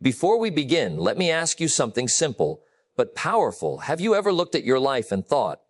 Before we begin, let me ask you something simple but powerful. Have you ever looked at your life and thought,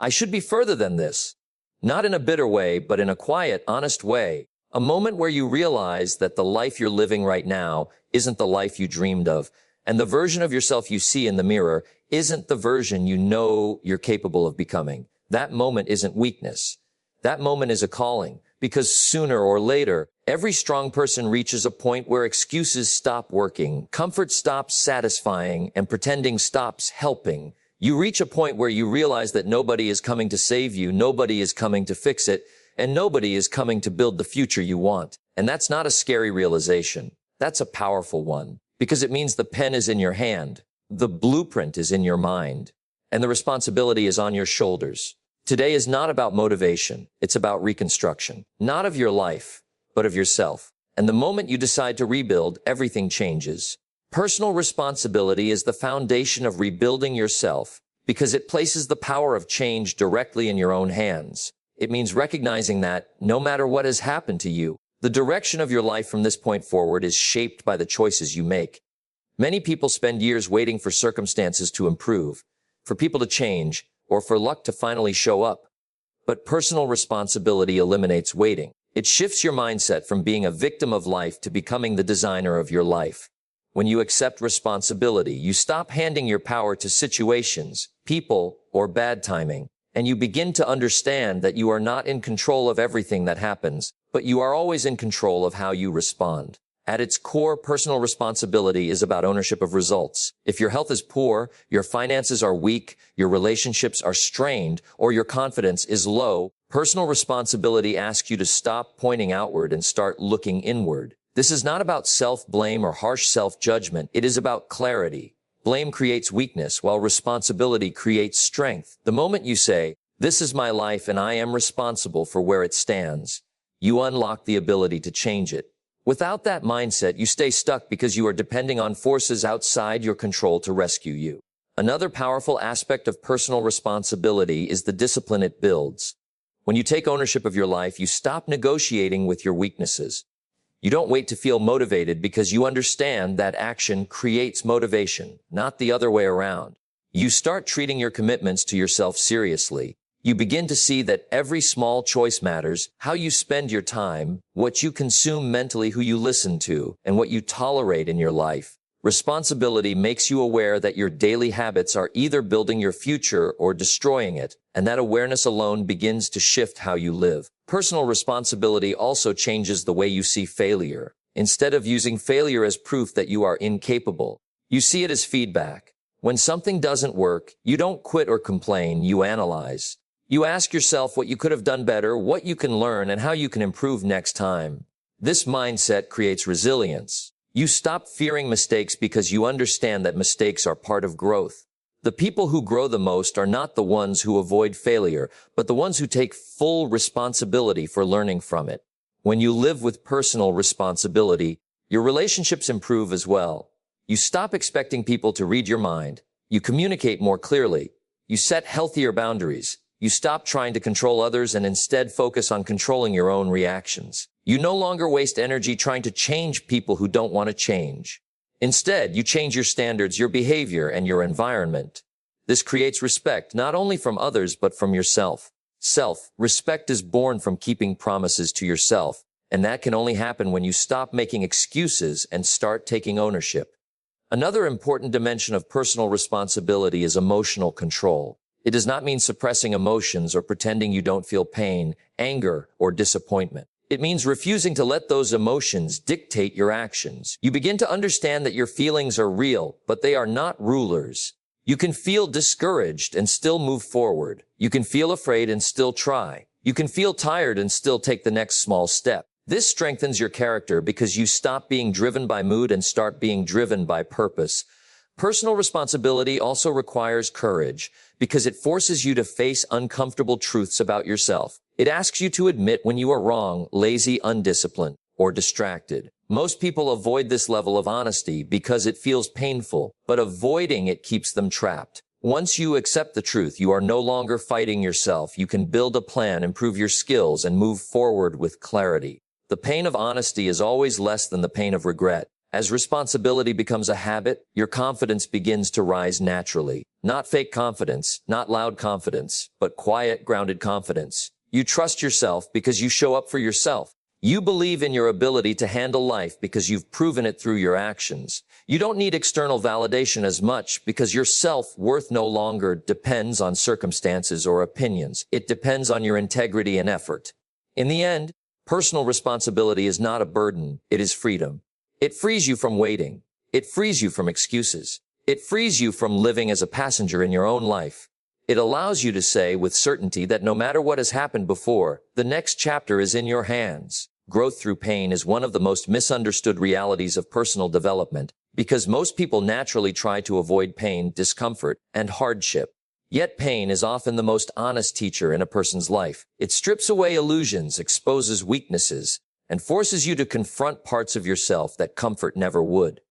I should be further than this? Not in a bitter way, but in a quiet, honest way. A moment where you realize that the life you're living right now isn't the life you dreamed of, and the version of yourself you see in the mirror isn't the version you know you're capable of becoming. That moment isn't weakness. That moment is a calling, because sooner or later, every strong person reaches a point where excuses stop working, comfort stops satisfying, and pretending stops helping. You reach a point where you realize that nobody is coming to save you, nobody is coming to fix it, and nobody is coming to build the future you want. And that's not a scary realization. That's a powerful one, because it means the pen is in your hand, the blueprint is in your mind, and the responsibility is on your shoulders. Today is not about motivation. It's about reconstruction, not of your life, but of yourself. And the moment you decide to rebuild, everything changes. Personal responsibility is the foundation of rebuilding yourself because it places the power of change directly in your own hands. It means recognizing that, no matter what has happened to you, the direction of your life from this point forward is shaped by the choices you make. Many people spend years waiting for circumstances to improve, for people to change, or for luck to finally show up. But personal responsibility eliminates waiting. It shifts your mindset from being a victim of life to becoming the designer of your life. When you accept responsibility, you stop handing your power to situations, people, or bad timing, and you begin to understand that you are not in control of everything that happens, but you are always in control of how you respond. At its core, personal responsibility is about ownership of results. If your health is poor, your finances are weak, your relationships are strained, or your confidence is low, personal responsibility asks you to stop pointing outward and start looking inward. This is not about self-blame or harsh self-judgment. It is about clarity. Blame creates weakness, while responsibility creates strength. The moment you say, this is my life and I am responsible for where it stands, you unlock the ability to change it. Without that mindset, you stay stuck because you are depending on forces outside your control to rescue you. Another powerful aspect of personal responsibility is the discipline it builds. When you take ownership of your life, you stop negotiating with your weaknesses. You don't wait to feel motivated because you understand that action creates motivation, not the other way around. You start treating your commitments to yourself seriously. You begin to see that every small choice matters: how you spend your time, what you consume mentally, who you listen to, and what you tolerate in your life. Responsibility makes you aware that your daily habits are either building your future or destroying it, and that awareness alone begins to shift how you live. Personal responsibility also changes the way you see failure. Instead of using failure as proof that you are incapable, you see it as feedback. When something doesn't work, you don't quit or complain, you analyze. You ask yourself what you could have done better, what you can learn, and how you can improve next time. This mindset creates resilience. You stop fearing mistakes because you understand that mistakes are part of growth. The people who grow the most are not the ones who avoid failure, but the ones who take full responsibility for learning from it. When you live with personal responsibility, your relationships improve as well. You stop expecting people to read your mind. You communicate more clearly. You set healthier boundaries. You stop trying to control others and instead focus on controlling your own reactions. You no longer waste energy trying to change people who don't want to change. Instead, you change your standards, your behavior, and your environment. This creates respect, not only from others, but from yourself. Self-respect is born from keeping promises to yourself, and that can only happen when you stop making excuses and start taking ownership. Another important dimension of personal responsibility is emotional control. It does not mean suppressing emotions or pretending you don't feel pain, anger, or disappointment. It means refusing to let those emotions dictate your actions. You begin to understand that your feelings are real, but they are not rulers. You can feel discouraged and still move forward. You can feel afraid and still try. You can feel tired and still take the next small step. This strengthens your character because you stop being driven by mood and start being driven by purpose. Personal responsibility also requires courage because it forces you to face uncomfortable truths about yourself. It asks you to admit when you are wrong, lazy, undisciplined, or distracted. Most people avoid this level of honesty because it feels painful, but avoiding it keeps them trapped. Once you accept the truth, you are no longer fighting yourself. You can build a plan, improve your skills, and move forward with clarity. The pain of honesty is always less than the pain of regret. As responsibility becomes a habit, your confidence begins to rise naturally. Not fake confidence, not loud confidence, but quiet, grounded confidence. You trust yourself because you show up for yourself. You believe in your ability to handle life because you've proven it through your actions. You don't need external validation as much because your self-worth no longer depends on circumstances or opinions. It depends on your integrity and effort. In the end, personal responsibility is not a burden, it is freedom. It frees you from waiting. It frees you from excuses. It frees you from living as a passenger in your own life. It allows you to say with certainty that no matter what has happened before, the next chapter is in your hands. Growth through pain is one of the most misunderstood realities of personal development because most people naturally try to avoid pain, discomfort, and hardship. Yet pain is often the most honest teacher in a person's life. It strips away illusions, exposes weaknesses, and forces you to confront parts of yourself that comfort never would.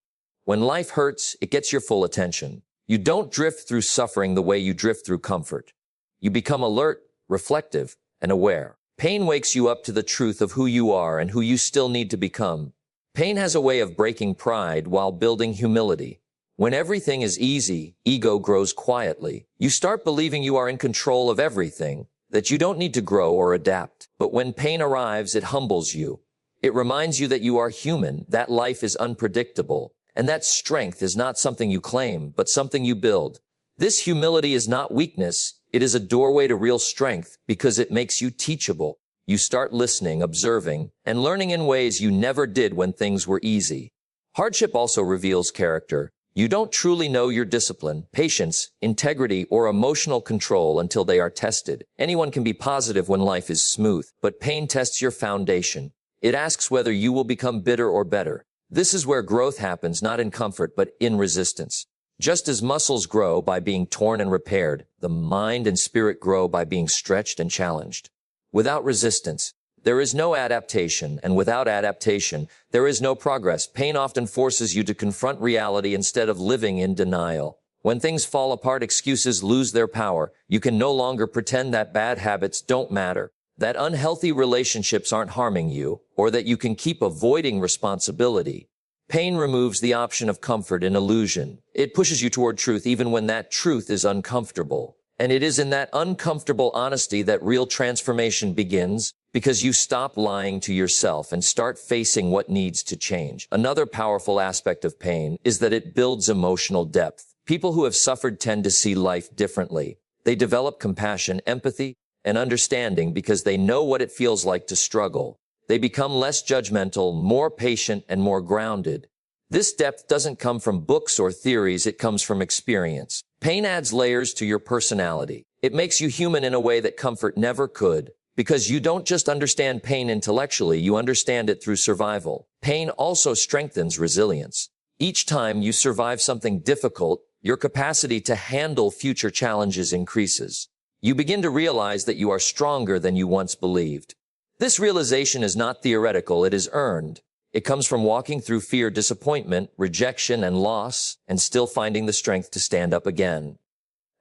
When life hurts, it gets your full attention. You don't drift through suffering the way you drift through comfort. You become alert, reflective, and aware. Pain wakes you up to the truth of who you are and who you still need to become. Pain has a way of breaking pride while building humility. When everything is easy, ego grows quietly. You start believing you are in control of everything, that you don't need to grow or adapt. But when pain arrives, it humbles you. It reminds you that you are human, that life is unpredictable, and that strength is not something you claim, but something you build. This humility is not weakness. It is a doorway to real strength because it makes you teachable. You start listening, observing, and learning in ways you never did when things were easy. Hardship also reveals character. You don't truly know your discipline, patience, integrity, or emotional control until they are tested. Anyone can be positive when life is smooth, but pain tests your foundation. It asks whether you will become bitter or better. This is where growth happens, not in comfort, but in resistance. Just as muscles grow by being torn and repaired, the mind and spirit grow by being stretched and challenged. Without resistance, there is no adaptation, and without adaptation, there is no progress. Pain often forces you to confront reality instead of living in denial. When things fall apart, excuses lose their power. You can no longer pretend that bad habits don't matter, that unhealthy relationships aren't harming you, or that you can keep avoiding responsibility. Pain removes the option of comfort and illusion. It pushes you toward truth even when that truth is uncomfortable. And it is in that uncomfortable honesty that real transformation begins, because you stop lying to yourself and start facing what needs to change. Another powerful aspect of pain is that it builds emotional depth. People who have suffered tend to see life differently. They develop compassion, empathy, and understanding because they know what it feels like to struggle. They become less judgmental, more patient, and more grounded. This depth doesn't come from books or theories, it comes from experience. Pain adds layers to your personality. It makes you human in a way that comfort never could, because you don't just understand pain intellectually, you understand it through survival. Pain also strengthens resilience. Each time you survive something difficult, your capacity to handle future challenges increases. You begin to realize that you are stronger than you once believed. This realization is not theoretical, it is earned. It comes from walking through fear, disappointment, rejection, and loss, and still finding the strength to stand up again.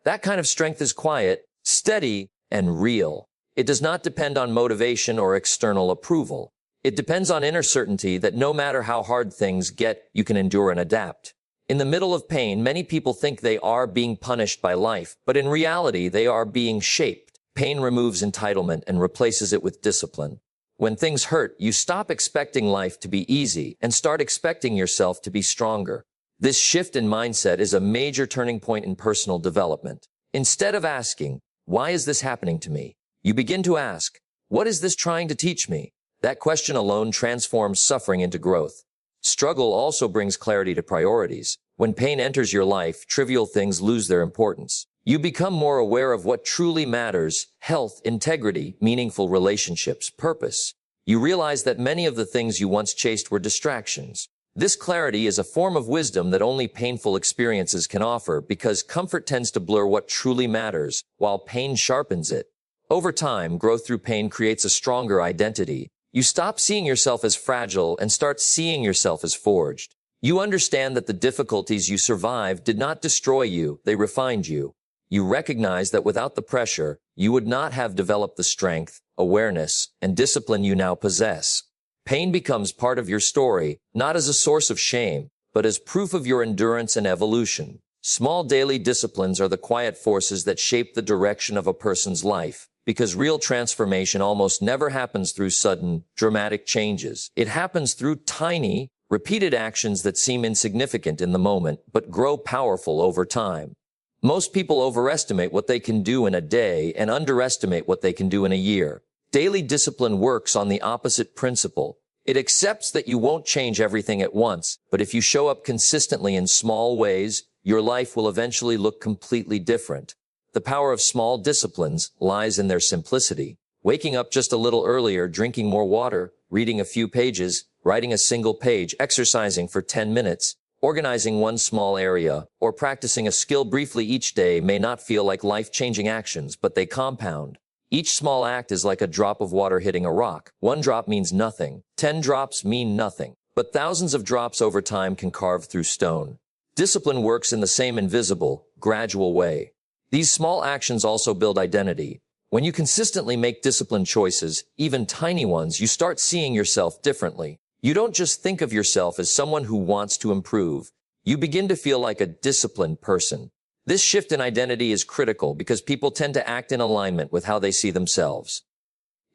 That kind of strength is quiet, steady, and real. It does not depend on motivation or external approval. It depends on inner certainty that no matter how hard things get, you can endure and adapt. In the middle of pain, many people think they are being punished by life, but in reality, they are being shaped. Pain removes entitlement and replaces it with discipline. When things hurt, you stop expecting life to be easy and start expecting yourself to be stronger. This shift in mindset is a major turning point in personal development. Instead of asking, "Why is this happening to me?" you begin to ask, "What is this trying to teach me?" That question alone transforms suffering into growth. Struggle also brings clarity to priorities. When pain enters your life, trivial things lose their importance. You become more aware of what truly matters: health, integrity, meaningful relationships, purpose. You realize that many of the things you once chased were distractions. This clarity is a form of wisdom that only painful experiences can offer, because comfort tends to blur what truly matters, while pain sharpens it. Over time, growth through pain creates a stronger identity. You stop seeing yourself as fragile and start seeing yourself as forged. You understand that the difficulties you survived did not destroy you, they refined you. You recognize that without the pressure, you would not have developed the strength, awareness, and discipline you now possess. Pain becomes part of your story, not as a source of shame, but as proof of your endurance and evolution. Small daily disciplines are the quiet forces that shape the direction of a person's life, because real transformation almost never happens through sudden, dramatic changes. It happens through tiny, repeated actions that seem insignificant in the moment, but grow powerful over time. Most people overestimate what they can do in a day and underestimate what they can do in a year. Daily discipline works on the opposite principle. It accepts that you won't change everything at once, but if you show up consistently in small ways, your life will eventually look completely different. The power of small disciplines lies in their simplicity. Waking up just a little earlier, drinking more water, reading a few pages, writing a single page, exercising for 10 minutes, organizing one small area, or practicing a skill briefly each day may not feel like life-changing actions, but they compound. Each small act is like a drop of water hitting a rock. One drop means nothing. 10 drops mean nothing. But thousands of drops over time can carve through stone. Discipline works in the same invisible, gradual way. These small actions also build identity. When you consistently make disciplined choices, even tiny ones, you start seeing yourself differently. You don't just think of yourself as someone who wants to improve. You begin to feel like a disciplined person. This shift in identity is critical because people tend to act in alignment with how they see themselves.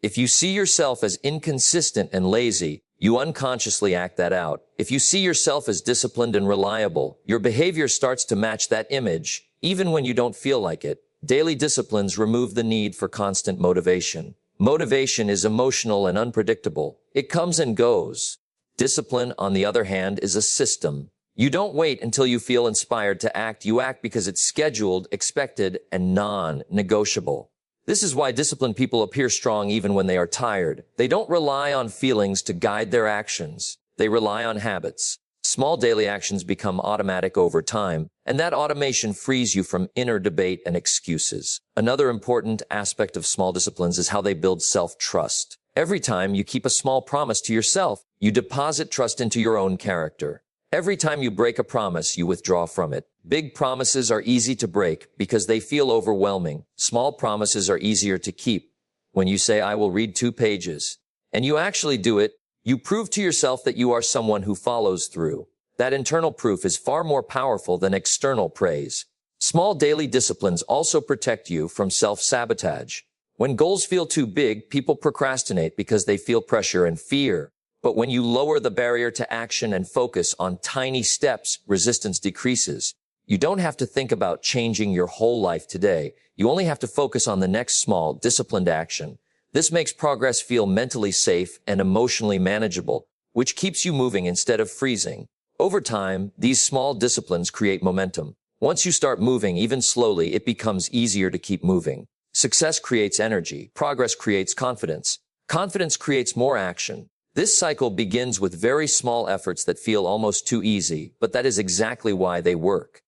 If you see yourself as inconsistent and lazy, you unconsciously act that out. If you see yourself as disciplined and reliable, your behavior starts to match that image, even when you don't feel like it. Daily disciplines remove the need for constant motivation. Motivation is emotional and unpredictable. It comes and goes. Discipline, on the other hand, is a system. You don't wait until you feel inspired to act. You act because it's scheduled, expected, and non-negotiable. This is why disciplined people appear strong even when they are tired. They don't rely on feelings to guide their actions. They rely on habits. Small daily actions become automatic over time, and that automation frees you from inner debate and excuses. Another important aspect of small disciplines is how they build self-trust. Every time you keep a small promise to yourself, you deposit trust into your own character. Every time you break a promise, you withdraw from it. Big promises are easy to break because they feel overwhelming. Small promises are easier to keep. When you say, "I will read 2 pages," and you actually do it, you prove to yourself that you are someone who follows through. That internal proof is far more powerful than external praise. Small daily disciplines also protect you from self-sabotage. When goals feel too big, people procrastinate because they feel pressure and fear. But when you lower the barrier to action and focus on tiny steps, resistance decreases. You don't have to think about changing your whole life today. You only have to focus on the next small, disciplined action. This makes progress feel mentally safe and emotionally manageable, which keeps you moving instead of freezing. Over time, these small disciplines create momentum. Once you start moving, even slowly, it becomes easier to keep moving. Success creates energy. Progress creates confidence. Confidence creates more action. This cycle begins with very small efforts that feel almost too easy, but that is exactly why they work.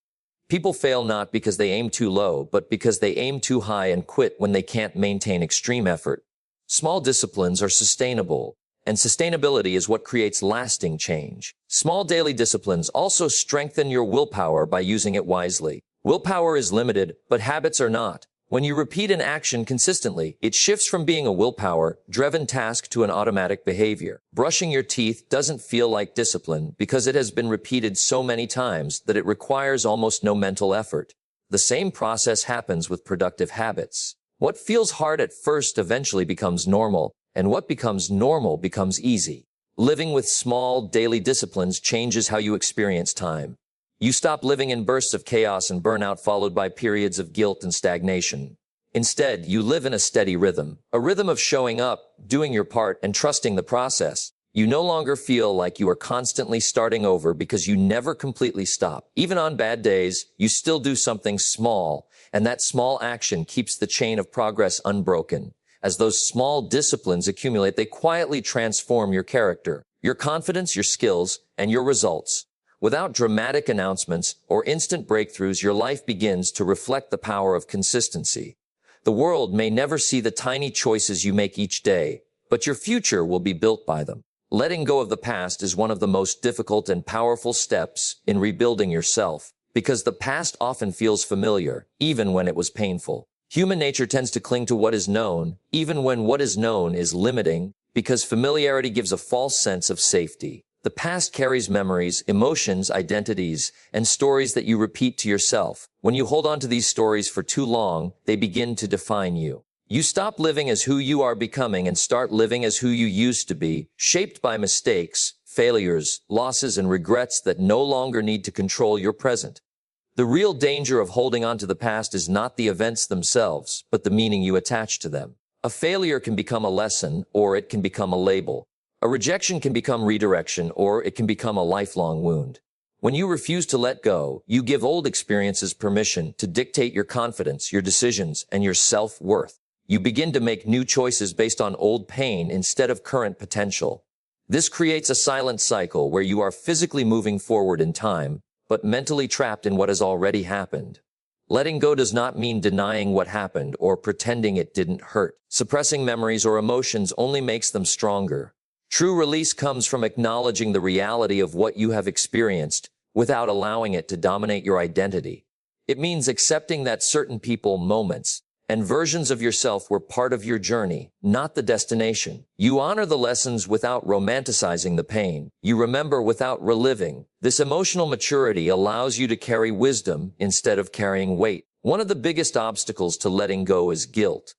People fail not because they aim too low, but because they aim too high and quit when they can't maintain extreme effort. Small disciplines are sustainable, and sustainability is what creates lasting change. Small daily disciplines also strengthen your willpower by using it wisely. Willpower is limited, but habits are not. When you repeat an action consistently, it shifts from being a willpower-driven task to an automatic behavior. Brushing your teeth doesn't feel like discipline because it has been repeated so many times that it requires almost no mental effort. The same process happens with productive habits. What feels hard at first eventually becomes normal, and what becomes normal becomes easy. Living with small daily disciplines changes how you experience time. You stop living in bursts of chaos and burnout followed by periods of guilt and stagnation. Instead, you live in a steady rhythm, a rhythm of showing up, doing your part, and trusting the process. You no longer feel like you are constantly starting over because you never completely stop. Even on bad days, you still do something small, and that small action keeps the chain of progress unbroken. As those small disciplines accumulate, they quietly transform your character, your confidence, your skills, and your results. Without dramatic announcements or instant breakthroughs, your life begins to reflect the power of consistency. The world may never see the tiny choices you make each day, but your future will be built by them. Letting go of the past is one of the most difficult and powerful steps in rebuilding yourself, because the past often feels familiar, even when it was painful. Human nature tends to cling to what is known, even when what is known is limiting. because familiarity gives a false sense of safety. The past carries memories, emotions, identities, and stories that you repeat to yourself. When you hold on to these stories for too long, they begin to define you. You stop living as who you are becoming and start living as who you used to be, shaped by mistakes, failures, losses, and regrets that no longer need to control your present. The real danger of holding on to the past is not the events themselves, but the meaning you attach to them. A failure can become a lesson, or it can become a label. A rejection can become redirection, or it can become a lifelong wound. When you refuse to let go, you give old experiences permission to dictate your confidence, your decisions, and your self-worth. You begin to make new choices based on old pain instead of current potential. This creates a silent cycle where you are physically moving forward in time, but mentally trapped in what has already happened. Letting go does not mean denying what happened or pretending it didn't hurt. Suppressing memories or emotions only makes them stronger. True release comes from acknowledging the reality of what you have experienced without allowing it to dominate your identity. It means accepting that certain people, moments, and versions of yourself were part of your journey, not the destination. You honor the lessons without romanticizing the pain. You remember without reliving. This emotional maturity allows you to carry wisdom instead of carrying weight. One of the biggest obstacles to letting go is guilt.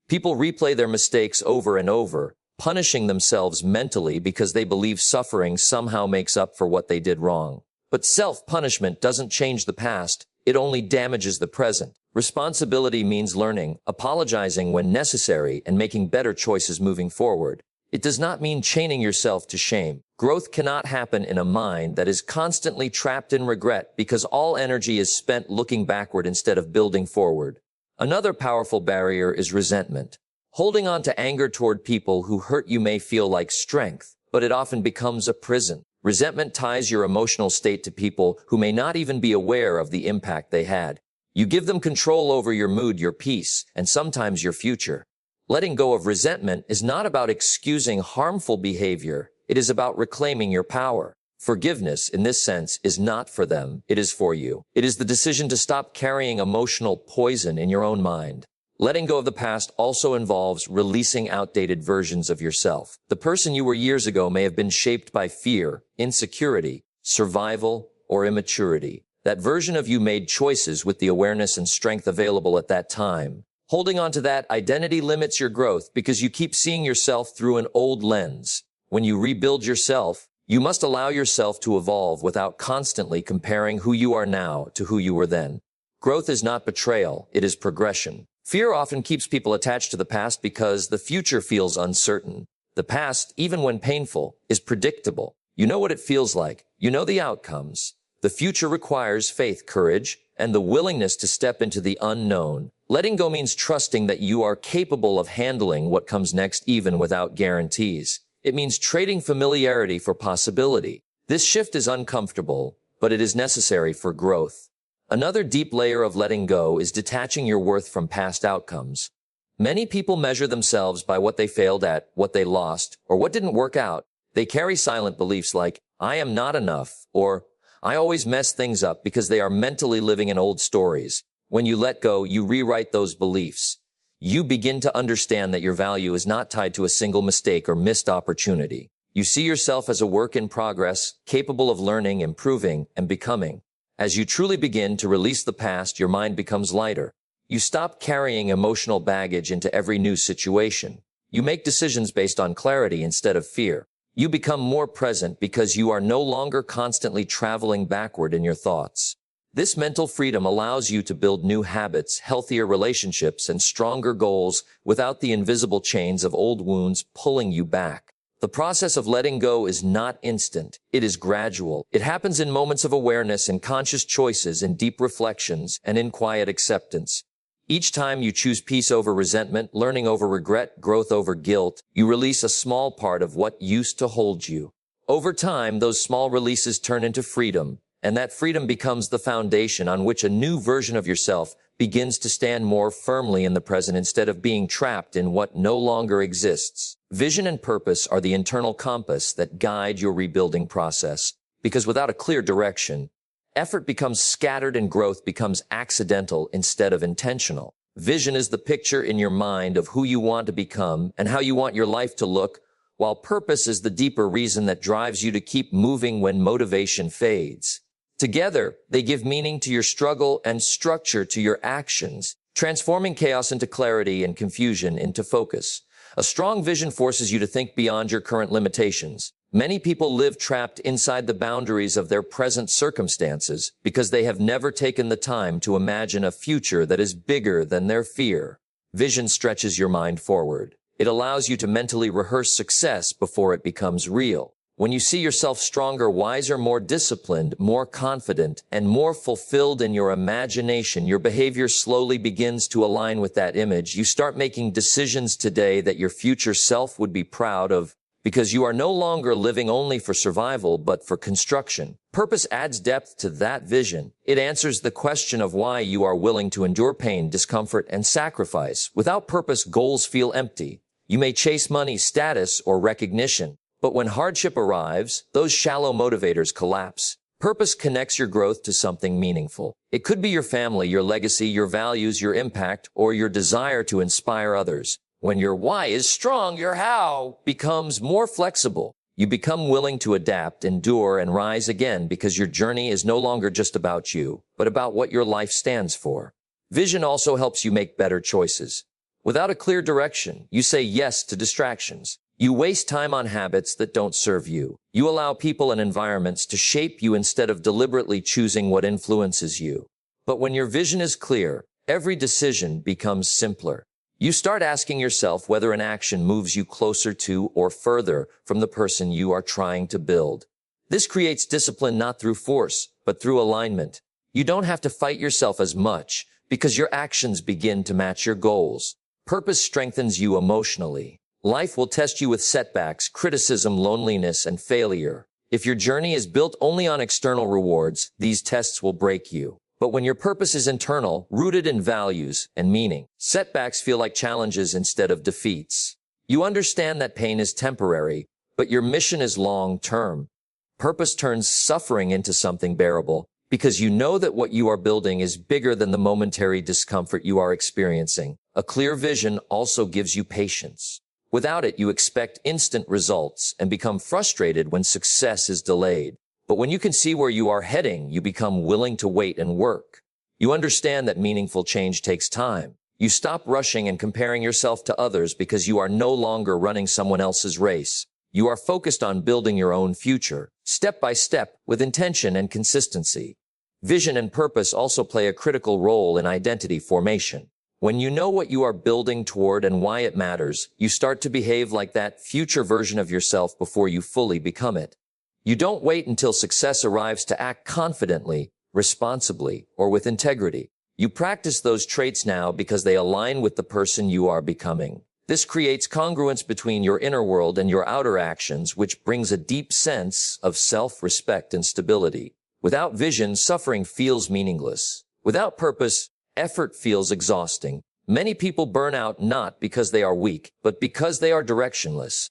People replay their mistakes over and over, punishing themselves mentally because they believe suffering somehow makes up for what they did wrong. But self-punishment doesn't change the past, it only damages the present. Responsibility means learning, apologizing when necessary, and making better choices moving forward. It does not mean chaining yourself to shame. Growth cannot happen in a mind that is constantly trapped in regret because all energy is spent looking backward instead of building forward. Another powerful barrier is resentment. Holding on to anger toward people who hurt you may feel like strength, but it often becomes a prison. Resentment ties your emotional state to people who may not even be aware of the impact they had. You give them control over your mood, your peace, and sometimes your future. Letting go of resentment is not about excusing harmful behavior. It is about reclaiming your power. Forgiveness, in this sense, is not for them. It is for you. It is the decision to stop carrying emotional poison in your own mind. Letting go of the past also involves releasing outdated versions of yourself. The person you were years ago may have been shaped by fear, insecurity, survival, or immaturity. That version of you made choices with the awareness and strength available at that time. Holding on to that identity limits your growth because you keep seeing yourself through an old lens. When you rebuild yourself, you must allow yourself to evolve without constantly comparing who you are now to who you were then. Growth is not betrayal, it is progression. Fear often keeps people attached to the past because the future feels uncertain. The past, even when painful, is predictable. You know what it feels like. You know the outcomes. The future requires faith, courage, and the willingness to step into the unknown. Letting go means trusting that you are capable of handling what comes next even without guarantees. It means trading familiarity for possibility. This shift is uncomfortable, but it is necessary for growth. Another deep layer of letting go is detaching your worth from past outcomes. Many people measure themselves by what they failed at, what they lost, or what didn't work out. They carry silent beliefs like, I am not enough, or I always mess things up because they are mentally living in old stories. When you let go, you rewrite those beliefs. You begin to understand that your value is not tied to a single mistake or missed opportunity. You see yourself as a work in progress, capable of learning, improving, and becoming. As you truly begin to release the past, your mind becomes lighter. You stop carrying emotional baggage into every new situation. You make decisions based on clarity instead of fear. You become more present because you are no longer constantly traveling backward in your thoughts. This mental freedom allows you to build new habits, healthier relationships, and stronger goals without the invisible chains of old wounds pulling you back. The process of letting go is not instant. It is gradual. It happens in moments of awareness, in conscious choices, in deep reflections, and in quiet acceptance. Each time you choose peace over resentment, learning over regret, growth over guilt, you release a small part of what used to hold you. Over time, those small releases turn into freedom, and that freedom becomes the foundation on which a new version of yourself begins to stand more firmly in the present instead of being trapped in what no longer exists. Vision and purpose are the internal compass that guide your rebuilding process, because without a clear direction, effort becomes scattered and growth becomes accidental instead of intentional. Vision is the picture in your mind of who you want to become and how you want your life to look while purpose is the deeper reason that drives you to keep moving when motivation fades. Together, they give meaning to your struggle and structure to your actions, transforming chaos into clarity and confusion into focus. A strong vision forces you to think beyond your current limitations. Many people live trapped inside the boundaries of their present circumstances because they have never taken the time to imagine a future that is bigger than their fear. Vision stretches your mind forward. It allows you to mentally rehearse success before it becomes real. When you see yourself stronger, wiser, more disciplined, more confident, and more fulfilled in your imagination, your behavior slowly begins to align with that image. You start making decisions today that your future self would be proud of because you are no longer living only for survival, but for construction. Purpose adds depth to that vision. It answers the question of why you are willing to endure pain, discomfort, and sacrifice. Without purpose, goals feel empty. You may chase money, status, or recognition. But when hardship arrives, those shallow motivators collapse. Purpose connects your growth to something meaningful. It could be your family, your legacy, your values, your impact, or your desire to inspire others. When your why is strong, your how becomes more flexible. You become willing to adapt, endure, and rise again because your journey is no longer just about you, but about what your life stands for. Vision also helps you make better choices. Without a clear direction, you say yes to distractions. You waste time on habits that don't serve you. You allow people and environments to shape you instead of deliberately choosing what influences you. But when your vision is clear, every decision becomes simpler. You start asking yourself whether an action moves you closer to or further from the person you are trying to build. This creates discipline not through force, but through alignment. You don't have to fight yourself as much because your actions begin to match your goals. Purpose strengthens you emotionally. Life will test you with setbacks, criticism, loneliness, and failure. If your journey is built only on external rewards, these tests will break you. But when your purpose is internal, rooted in values and meaning, setbacks feel like challenges instead of defeats. You understand that pain is temporary, but your mission is long-term. Purpose turns suffering into something bearable because you know that what you are building is bigger than the momentary discomfort you are experiencing. A clear vision also gives you patience. Without it, you expect instant results and become frustrated when success is delayed. But when you can see where you are heading, you become willing to wait and work. You understand that meaningful change takes time. You stop rushing and comparing yourself to others because you are no longer running someone else's race. You are focused on building your own future, step by step, with intention and consistency. Vision and purpose also play a critical role in identity formation. When you know what you are building toward and why it matters, you start to behave like that future version of yourself before you fully become it. You don't wait until success arrives to act confidently, responsibly, or with integrity. You practice those traits now because they align with the person you are becoming. This creates congruence between your inner world and your outer actions, which brings a deep sense of self-respect and stability. Without vision, suffering feels meaningless. Without purpose, effort feels exhausting. Many people burn out not because they are weak, but because they are directionless.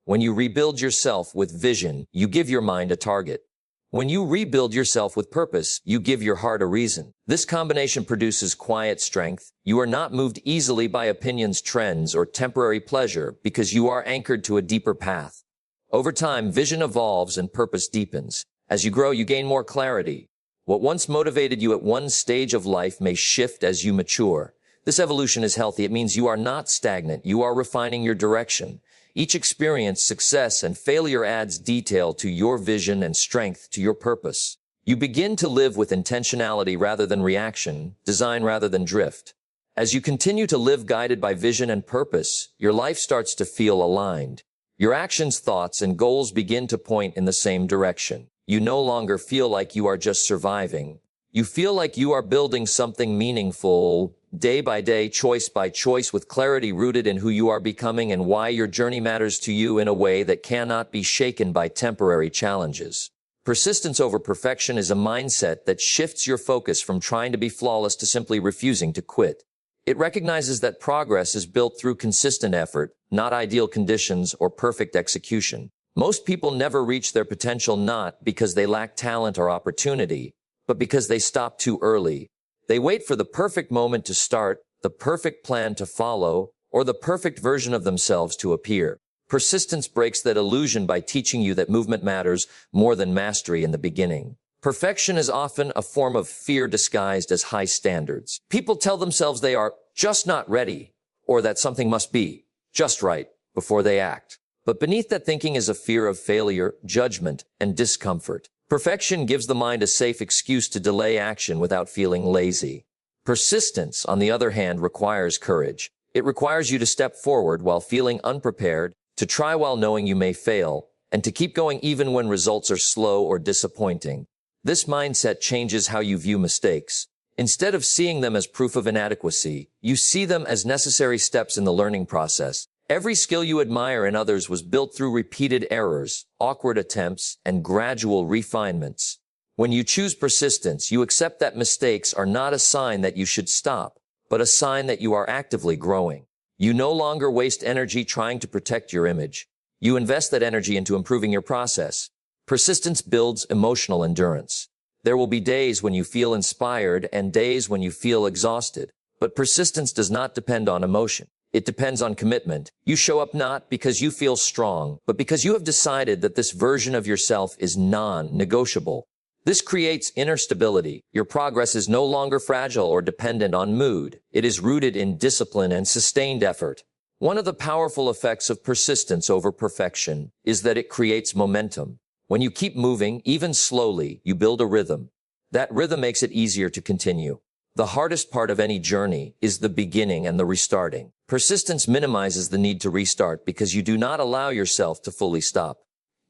When you rebuild yourself with vision, you give your mind a target. When you rebuild yourself with purpose, you give your heart a reason. This combination produces quiet strength. You are not moved easily by opinions, trends, or temporary pleasure because you are anchored to a deeper path. Over time, vision evolves and purpose deepens. As you grow, you gain more clarity. What once motivated you at one stage of life may shift as you mature. This evolution is healthy. It means you are not stagnant. You are refining your direction. Each experience, success, and failure adds detail to your vision and strength to your purpose. You begin to live with intentionality rather than reaction, design rather than drift. As you continue to live guided by vision and purpose, your life starts to feel aligned. Your actions, thoughts, and goals begin to point in the same direction. You no longer feel like you are just surviving. You feel like you are building something meaningful, day by day, choice by choice, with clarity rooted in who you are becoming and why your journey matters to you in a way that cannot be shaken by temporary challenges. Persistence over perfection is a mindset that shifts your focus from trying to be flawless to simply refusing to quit. It recognizes that progress is built through consistent effort, not ideal conditions or perfect execution. Most people never reach their potential not because they lack talent or opportunity, but because they stop too early. They wait for the perfect moment to start, the perfect plan to follow, or the perfect version of themselves to appear. Persistence breaks that illusion by teaching you that movement matters more than mastery in the beginning. Perfection is often a form of fear disguised as high standards. People tell themselves they are just not ready, or that something must be just right before they act. But beneath that thinking is a fear of failure, judgment, and discomfort. Perfection gives the mind a safe excuse to delay action without feeling lazy. Persistence, on the other hand, requires courage. It requires you to step forward while feeling unprepared, to try while knowing you may fail, and to keep going even when results are slow or disappointing. This mindset changes how you view mistakes. Instead of seeing them as proof of inadequacy, you see them as necessary steps in the learning process. Every skill you admire in others was built through repeated errors, awkward attempts, and gradual refinements. When you choose persistence, you accept that mistakes are not a sign that you should stop, but a sign that you are actively growing. You no longer waste energy trying to protect your image. You invest that energy into improving your process. Persistence builds emotional endurance. There will be days when you feel inspired and days when you feel exhausted. But persistence does not depend on emotion. It depends on commitment. You show up not because you feel strong, but because you have decided that this version of yourself is non-negotiable. This creates inner stability. Your progress is no longer fragile or dependent on mood. It is rooted in discipline and sustained effort. One of the powerful effects of persistence over perfection is that it creates momentum. When you keep moving, even slowly, you build a rhythm. That rhythm makes it easier to continue. The hardest part of any journey is the beginning and the restarting. Persistence minimizes the need to restart because you do not allow yourself to fully stop.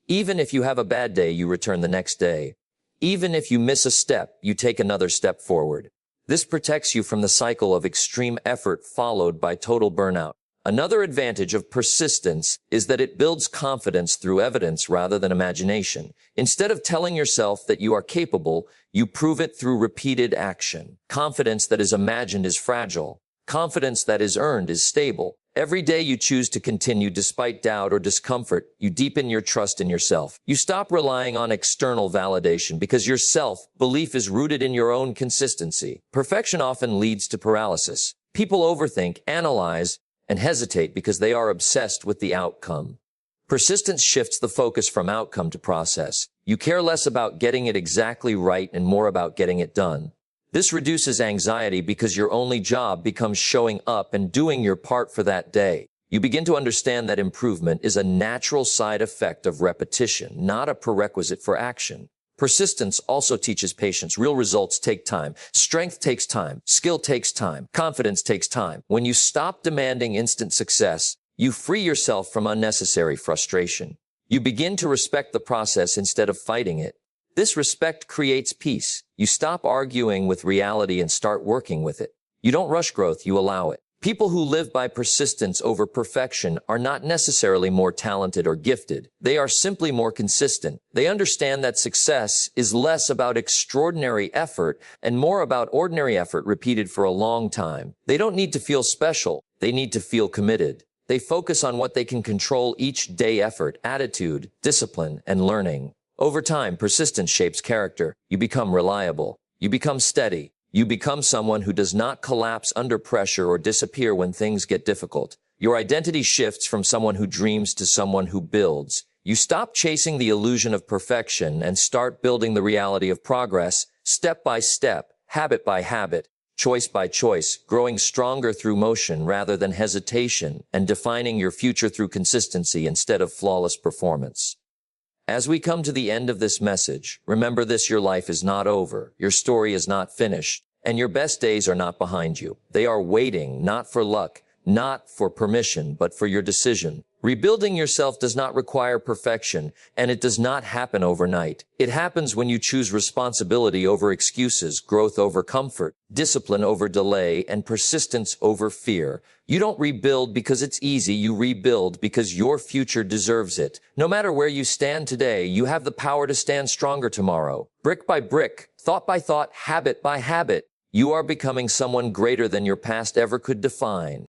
Even if you have a bad day, you return the next day. Even if you miss a step, you take another step forward. This protects you from the cycle of extreme effort followed by total burnout. Another advantage of persistence is that it builds confidence through evidence rather than imagination. Instead of telling yourself that you are capable, you prove it through repeated action. Confidence that is imagined is fragile. Confidence that is earned is stable. Every day you choose to continue despite doubt or discomfort, you deepen your trust in yourself. You stop relying on external validation because your self-belief is rooted in your own consistency. Perfection often leads to paralysis. People overthink, analyze, and hesitate because they are obsessed with the outcome. Persistence shifts the focus from outcome to process. You care less about getting it exactly right and more about getting it done. This reduces anxiety because your only job becomes showing up and doing your part for that day. You begin to understand that improvement is a natural side effect of repetition, not a prerequisite for action. Persistence also teaches patience. Real results take time. Strength takes time. Skill takes time. Confidence takes time. When you stop demanding instant success, you free yourself from unnecessary frustration. You begin to respect the process instead of fighting it. This respect creates peace. You stop arguing with reality and start working with it. You don't rush growth, you allow it. People who live by persistence over perfection are not necessarily more talented or gifted. They are simply more consistent. They understand that success is less about extraordinary effort and more about ordinary effort repeated for a long time. They don't need to feel special. They need to feel committed. They focus on what they can control each day: effort, attitude, discipline, and learning. Over time, persistence shapes character. You become reliable. You become steady. You become someone who does not collapse under pressure or disappear when things get difficult. Your identity shifts from someone who dreams to someone who builds. You stop chasing the illusion of perfection and start building the reality of progress, step by step, habit by habit, choice by choice, growing stronger through motion rather than hesitation, and defining your future through consistency instead of flawless performance. As we come to the end of this message, remember this: your life is not over, your story is not finished, and your best days are not behind you. They are waiting, not for luck, not for permission, but for your decision. Rebuilding yourself does not require perfection, and it does not happen overnight. It happens when you choose responsibility over excuses, growth over comfort, discipline over delay, and persistence over fear. You don't rebuild because it's easy. You rebuild because your future deserves it. No matter where you stand today, you have the power to stand stronger tomorrow. Brick by brick, thought by thought, habit by habit, you are becoming someone greater than your past ever could define.